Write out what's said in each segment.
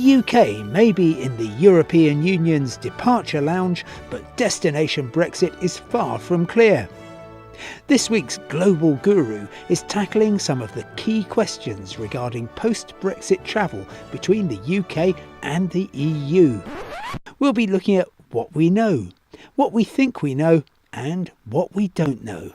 The UK may be in the European Union's departure lounge, but destination Brexit is far from clear. This week's Global Guru is tackling some of the key questions regarding post-Brexit travel between the UK and the EU. We'll be looking at what we know, what we think we know, and what we don't know.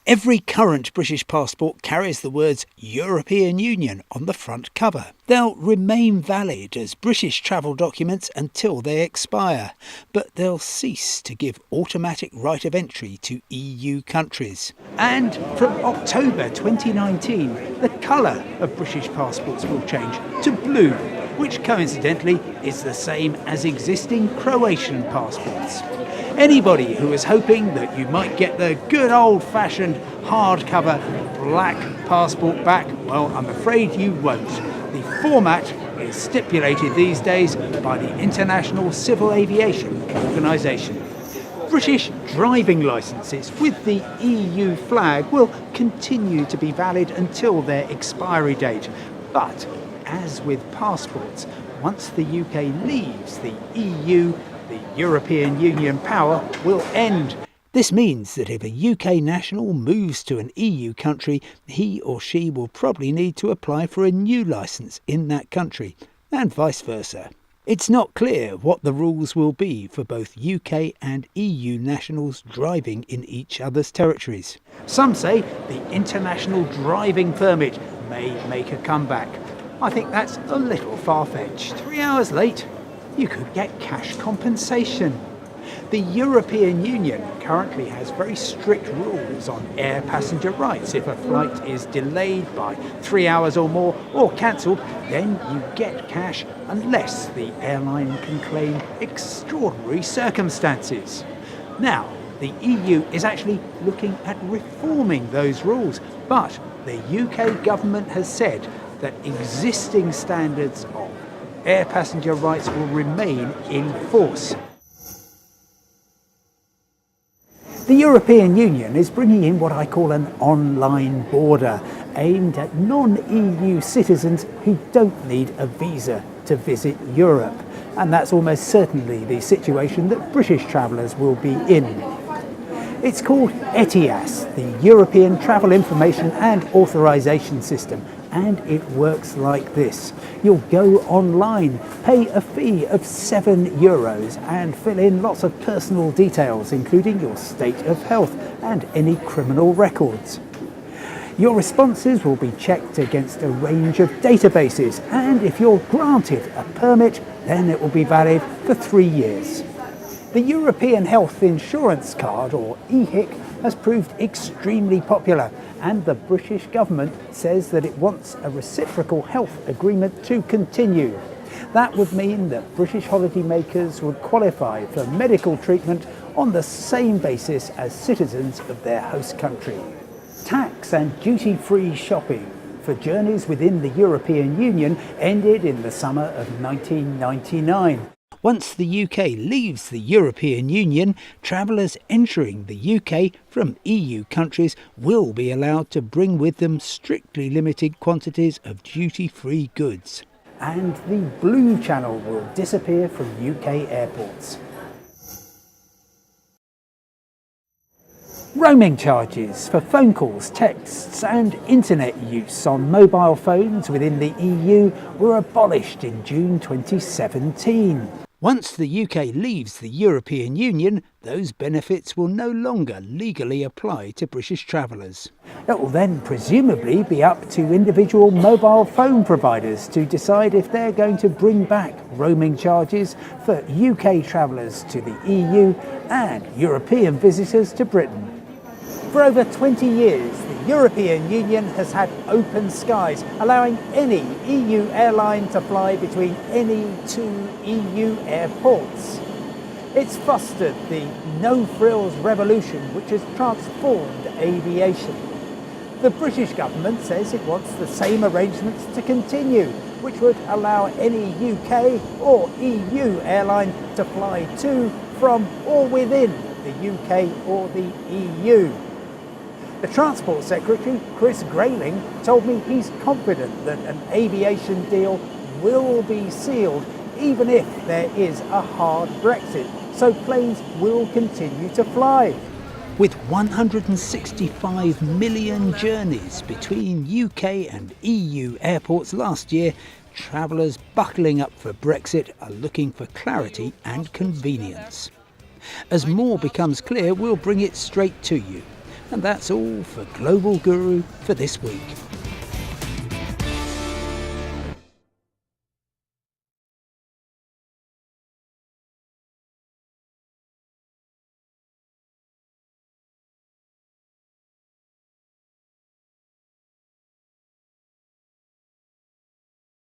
Every current British passport carries the words European Union on the front cover. They'll remain valid as British travel documents until they expire, but they'll cease to give automatic right of entry to EU countries. And from October 2019, the colour of British passports will change to blue, which coincidentally is the same as existing Croatian passports. Anybody who is hoping that you might get the good old-fashioned hardcover black passport back, well, I'm afraid you won't. The format is stipulated these days by the International Civil Aviation Organisation. British driving licences with the EU flag will continue to be valid until their expiry date. But, as with passports, once the UK leaves the EU, the European Union power will end. This means that if a UK national moves to an EU country, he or she will probably need to apply for a new licence in that country, and vice versa. It's not clear what the rules will be for both UK and EU nationals driving in each other's territories. Some say the international driving permit may make a comeback. I think that's a little far-fetched. 3 hours late, you could get cash compensation. The European Union currently has very strict rules on air passenger rights. If a flight is delayed by 3 hours or more or cancelled, then you get cash unless the airline can claim extraordinary circumstances. Now, the EU is actually looking at reforming those rules, but the UK government has said that existing standards of air passenger rights will remain in force. The European Union is bringing in what I call an online border, aimed at non-EU citizens who don't need a visa to visit Europe. And that's almost certainly the situation that British travellers will be in. It's called ETIAS, the European Travel Information and Authorisation System, and it works like this. You'll go online, pay a fee of €7 and fill in lots of personal details, including your state of health and any criminal records. Your responses will be checked against a range of databases, and if you're granted a permit, then it will be valid for 3 years. The European Health Insurance Card, or EHIC, has proved extremely popular, and the British government says that it wants a reciprocal health agreement to continue. That would mean that British holidaymakers would qualify for medical treatment on the same basis as citizens of their host country. Tax and duty-free shopping for journeys within the European Union ended in the summer of 1999. Once the UK leaves the European Union, travellers entering the UK from EU countries will be allowed to bring with them strictly limited quantities of duty-free goods. And the Blue Channel will disappear from UK airports. Roaming charges for phone calls, texts and internet use on mobile phones within the EU were abolished in June 2017. Once the UK leaves the European Union, those benefits will no longer legally apply to British travellers. It will then presumably be up to individual mobile phone providers to decide if they're going to bring back roaming charges for UK travellers to the EU and European visitors to Britain. For over 20 years, the European Union has had open skies, allowing any EU airline to fly between any two EU airports. It's fostered the no-frills revolution which has transformed aviation. The British government says it wants the same arrangements to continue, which would allow any UK or EU airline to fly to, from or within the UK or the EU. The Transport Secretary, Chris Grayling, told me he's confident that an aviation deal will be sealed even if there is a hard Brexit, so planes will continue to fly. With 165 million journeys between UK and EU airports last year, travellers buckling up for Brexit are looking for clarity and convenience. As more becomes clear, we'll bring it straight to you. And that's all for Global Guru for this week.